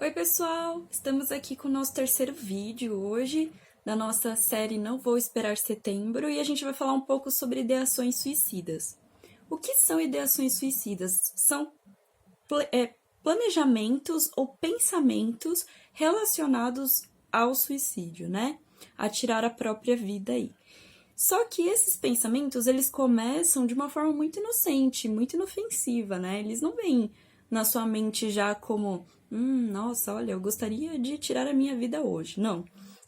Oi, pessoal! Estamos aqui com o nosso terceiro vídeo hoje da nossa série Não Vou Esperar Setembro e a gente vai falar um pouco sobre ideações suicidas. O que são ideações suicidas? São planejamentos ou pensamentos relacionados ao suicídio, né? A tirar a própria vida aí. Só que esses pensamentos, eles começam de uma forma muito inocente, muito inofensiva, né? Eles não vêm na sua mente já como, nossa, olha, eu gostaria de tirar a minha vida hoje. Não.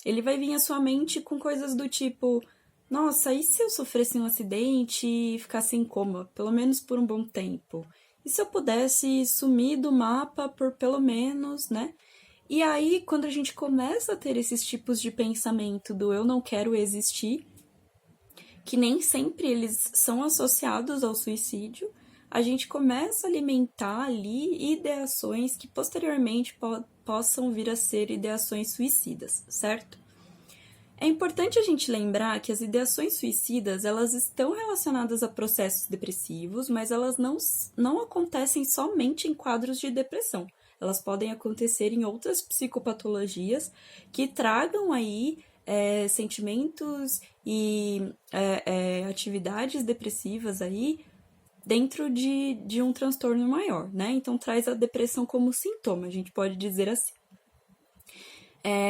Ele vai vir à sua mente com coisas do tipo, nossa, e se eu sofresse um acidente e ficasse em coma, pelo menos por um bom tempo? E se eu pudesse sumir do mapa por pelo menos, né? E aí, quando a gente começa a ter esses tipos de pensamento do eu não quero existir, que nem sempre eles são associados ao suicídio, a gente começa a alimentar ali ideações que posteriormente possam vir a ser ideações suicidas, certo? É importante a gente lembrar que as ideações suicidas, elas estão relacionadas a processos depressivos, mas elas não acontecem somente em quadros de depressão. Elas podem acontecer em outras psicopatologias que tragam aí sentimentos e atividades depressivas aí dentro de um transtorno maior, né? Então traz a depressão como sintoma, a gente pode dizer assim.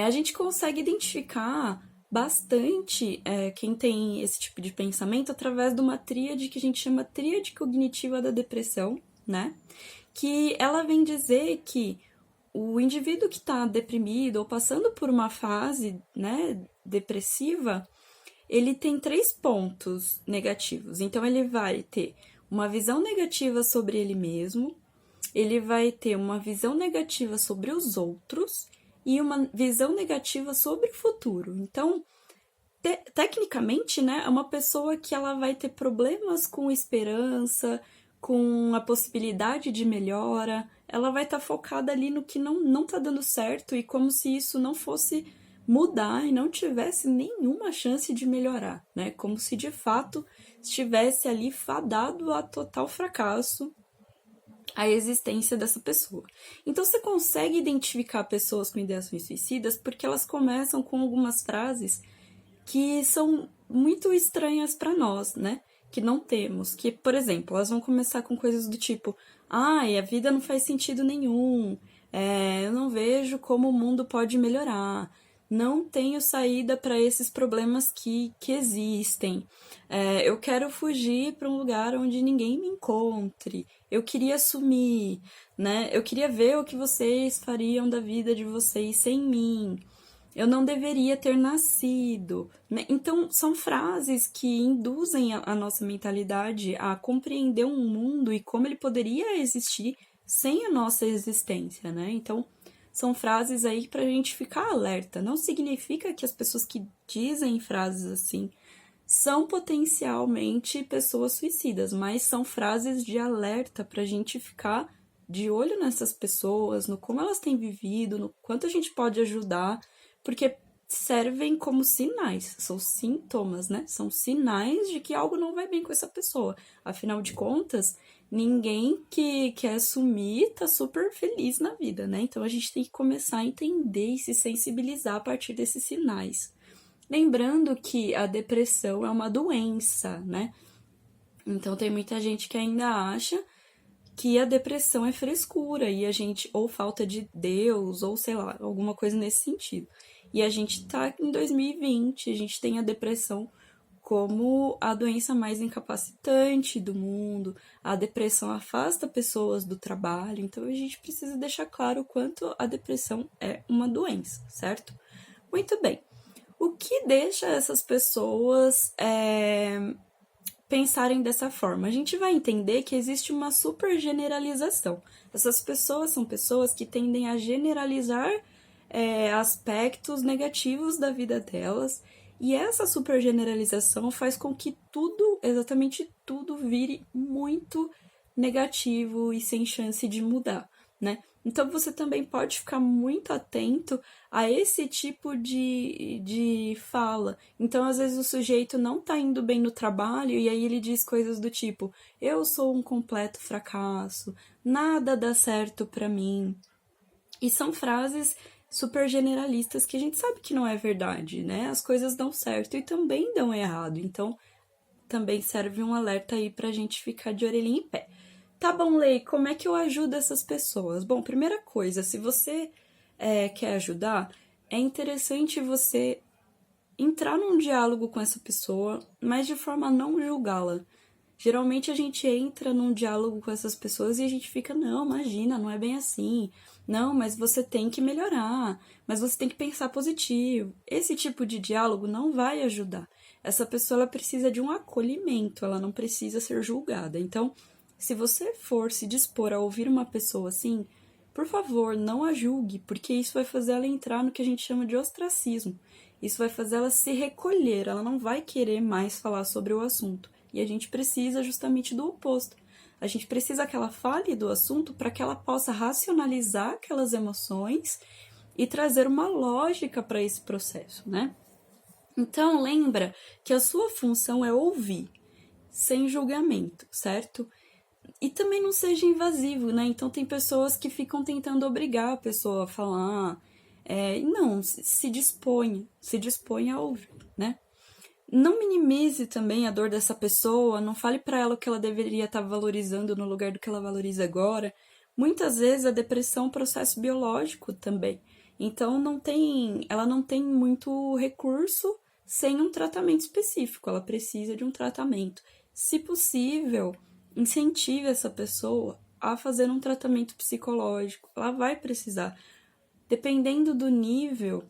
A gente consegue identificar bastante quem tem esse tipo de pensamento através de uma tríade que a gente chama tríade cognitiva da depressão, né? Que ela vem dizer que o indivíduo que está deprimido ou passando por uma fase, né, depressiva, ele tem 3 pontos negativos. Então, ele vai ter uma visão negativa sobre ele mesmo, ele vai ter uma visão negativa sobre os outros e uma visão negativa sobre o futuro. Então, tecnicamente, né, é uma pessoa que ela vai ter problemas com esperança, com a possibilidade de melhora, ela vai estar focada ali no que não tá dando certo e como se isso não fosse mudar e não tivesse nenhuma chance de melhorar, né? Como se de fato estivesse ali fadado a total fracasso a existência dessa pessoa. Então você consegue identificar pessoas com ideações suicidas porque elas começam com algumas frases que são muito estranhas para nós, né? Que não temos. Que, por exemplo, elas vão começar com coisas do tipo: ai, a vida não faz sentido nenhum, eu não vejo como o mundo pode melhorar, não tenho saída para esses problemas que existem, eu quero fugir para um lugar onde ninguém me encontre, eu queria sumir, né? Eu queria ver o que vocês fariam da vida de vocês sem mim. Eu não deveria ter nascido, né? Então, são frases que induzem a nossa mentalidade a compreender um mundo e como ele poderia existir sem a nossa existência, né? Então, são frases aí pra gente ficar alerta. Não significa que as pessoas que dizem frases assim são potencialmente pessoas suicidas, mas são frases de alerta pra gente ficar de olho nessas pessoas, no como elas têm vivido, no quanto a gente pode ajudar, porque servem como sinais, são sintomas, né? São sinais de que algo não vai bem com essa pessoa. Afinal de contas, ninguém que quer sumir tá super feliz na vida, né? Então a gente tem que começar a entender e se sensibilizar a partir desses sinais. Lembrando que a depressão é uma doença, né? Então tem muita gente que ainda acha que a depressão é frescura e a gente, ou falta de Deus, ou sei lá, alguma coisa nesse sentido. E a gente tá em 2020, a gente tem a depressão como a doença mais incapacitante do mundo, a depressão afasta pessoas do trabalho, então a gente precisa deixar claro o quanto a depressão é uma doença, certo? Muito bem. O que deixa essas pessoas pensarem dessa forma? A gente vai entender que existe uma super generalização. Essas pessoas são pessoas que tendem a generalizar aspectos negativos da vida delas, e essa super generalização faz com que tudo, exatamente tudo, vire muito negativo e sem chance de mudar, né? Então você também pode ficar muito atento a esse tipo de fala. Então, às vezes, o sujeito não tá indo bem no trabalho e aí ele diz coisas do tipo: eu sou um completo fracasso, nada dá certo pra mim. E são frases super generalistas que a gente sabe que não é verdade, né? As coisas dão certo e também dão errado. Então, também serve um alerta aí pra gente ficar de orelhinha em pé. Tá bom, Lei, como é que eu ajudo essas pessoas? Bom, primeira coisa, se você quer ajudar, é interessante você entrar num diálogo com essa pessoa, mas de forma a não julgá-la. Geralmente a gente entra num diálogo com essas pessoas e a gente fica, não, imagina, não é bem assim. Não, mas você tem que melhorar, mas você tem que pensar positivo. Esse tipo de diálogo não vai ajudar. Essa pessoa ela precisa de um acolhimento, ela não precisa ser julgada. Então, se você for se dispor a ouvir uma pessoa assim, por favor, não a julgue, porque isso vai fazer ela entrar no que a gente chama de ostracismo. Isso vai fazer ela se recolher, ela não vai querer mais falar sobre o assunto. E a gente precisa justamente do oposto. A gente precisa que ela fale do assunto para que ela possa racionalizar aquelas emoções e trazer uma lógica para esse processo, né? Então, lembra que a sua função é ouvir, sem julgamento, certo? E também não seja invasivo, né? Então, tem pessoas que ficam tentando obrigar a pessoa a falar. Não, se disponha a ouvir, né? Não minimize também a dor dessa pessoa, não fale para ela o que ela deveria estar valorizando no lugar do que ela valoriza agora. Muitas vezes a depressão é um processo biológico também. Então ela não tem muito recurso sem um tratamento específico, ela precisa de um tratamento. Se possível, incentive essa pessoa a fazer um tratamento psicológico. Ela vai precisar. Dependendo do nível,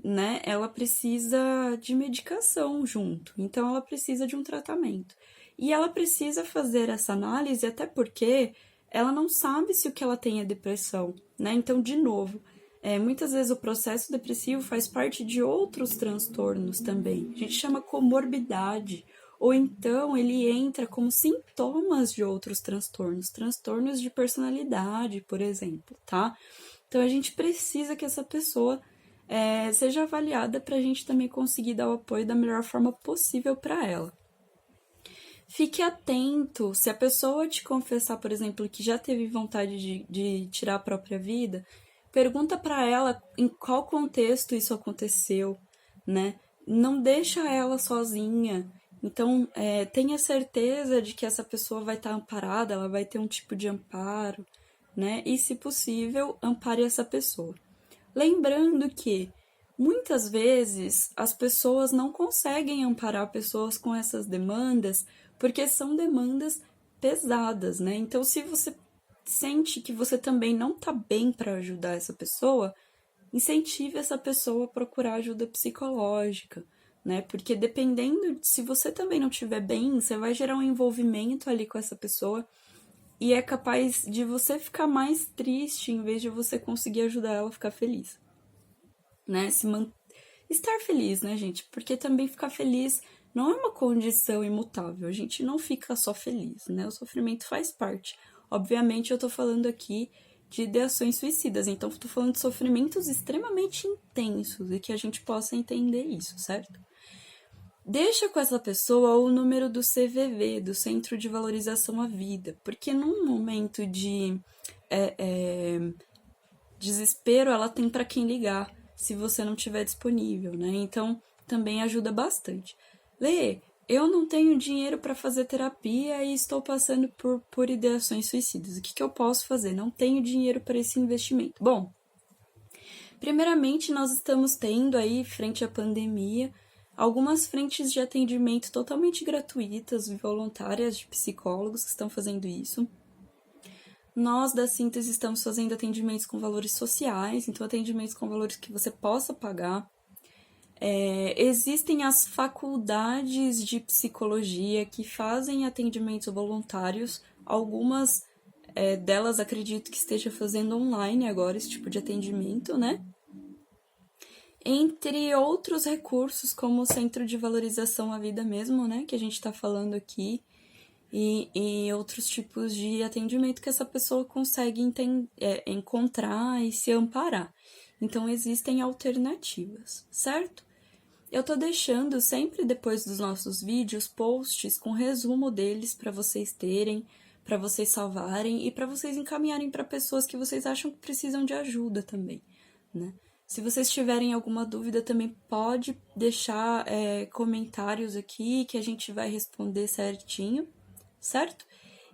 né, ela precisa de medicação junto, então ela precisa de um tratamento. E ela precisa fazer essa análise até porque ela não sabe se o que ela tem é depressão, né? Então, de novo, muitas vezes o processo depressivo faz parte de outros transtornos também. A gente chama comorbidade, ou então ele entra como sintomas de outros transtornos, transtornos de personalidade, por exemplo, tá? Então a gente precisa que essa pessoa seja avaliada para a gente também conseguir dar o apoio da melhor forma possível para ela. Fique atento, se a pessoa te confessar, por exemplo, que já teve vontade de tirar a própria vida, pergunta para ela em qual contexto isso aconteceu, né? Não deixa ela sozinha. Então, tenha certeza de que essa pessoa vai estar amparada, ela vai ter um tipo de amparo, né? E, se possível, ampare essa pessoa. Lembrando que muitas vezes as pessoas não conseguem amparar pessoas com essas demandas porque são demandas pesadas, né? Então, se você sente que você também não tá bem para ajudar essa pessoa, incentive essa pessoa a procurar ajuda psicológica, né? Porque dependendo, se você também não estiver bem, você vai gerar um envolvimento ali com essa pessoa e é capaz de você ficar mais triste em vez de você conseguir ajudar ela a ficar feliz, né? Estar feliz, né, gente? Porque também ficar feliz não é uma condição imutável. A gente não fica só feliz, né? O sofrimento faz parte. Obviamente, eu tô falando aqui de ideações suicidas, então tô falando de sofrimentos extremamente intensos e que a gente possa entender isso, certo? Deixa com essa pessoa o número do CVV, do Centro de Valorização à Vida, porque num momento de desespero, ela tem para quem ligar, se você não estiver disponível, né? Então, também ajuda bastante. Lê, eu não tenho dinheiro para fazer terapia e estou passando por ideações suicidas. O que eu posso fazer? Não tenho dinheiro para esse investimento. Bom, primeiramente, nós estamos tendo aí, frente à pandemia, algumas frentes de atendimento totalmente gratuitas e voluntárias de psicólogos que estão fazendo isso. Nós, da Síntese, estamos fazendo atendimentos com valores sociais, então atendimentos com valores que você possa pagar. Existem as faculdades de psicologia que fazem atendimentos voluntários, algumas delas acredito que esteja fazendo online agora esse tipo de atendimento, né? Entre outros recursos, como o Centro de Valorização à Vida mesmo, né, que a gente está falando aqui, e outros tipos de atendimento que essa pessoa consegue encontrar e se amparar. Então, existem alternativas, certo? Eu tô deixando sempre depois dos nossos vídeos posts com resumo deles para vocês terem, para vocês salvarem e para vocês encaminharem para pessoas que vocês acham que precisam de ajuda também, né? Se vocês tiverem alguma dúvida, também pode deixar comentários aqui que a gente vai responder certinho, certo?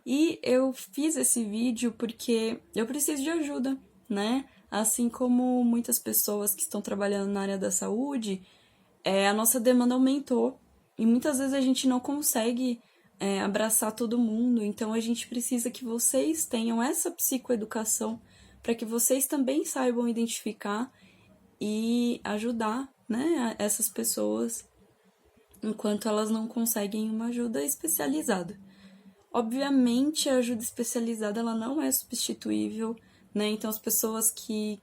E eu fiz esse vídeo porque eu preciso de ajuda, né? Assim como muitas pessoas que estão trabalhando na área da saúde, a nossa demanda aumentou e muitas vezes a gente não consegue abraçar todo mundo, então a gente precisa que vocês tenham essa psicoeducação para que vocês também saibam identificar e ajudar, né, essas pessoas enquanto elas não conseguem uma ajuda especializada. Obviamente, a ajuda especializada ela não é substituível, né? Então, as pessoas que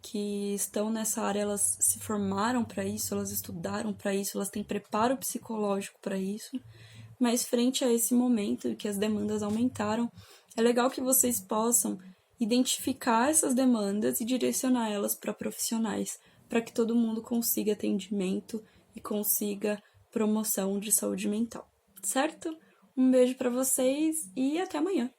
estão nessa área, elas se formaram para isso, elas estudaram para isso, elas têm preparo psicológico para isso. Mas, frente a esse momento que as demandas aumentaram, é legal que vocês possam identificar essas demandas e direcionar elas para profissionais, para que todo mundo consiga atendimento e consiga promoção de saúde mental, certo? Um beijo para vocês e até amanhã!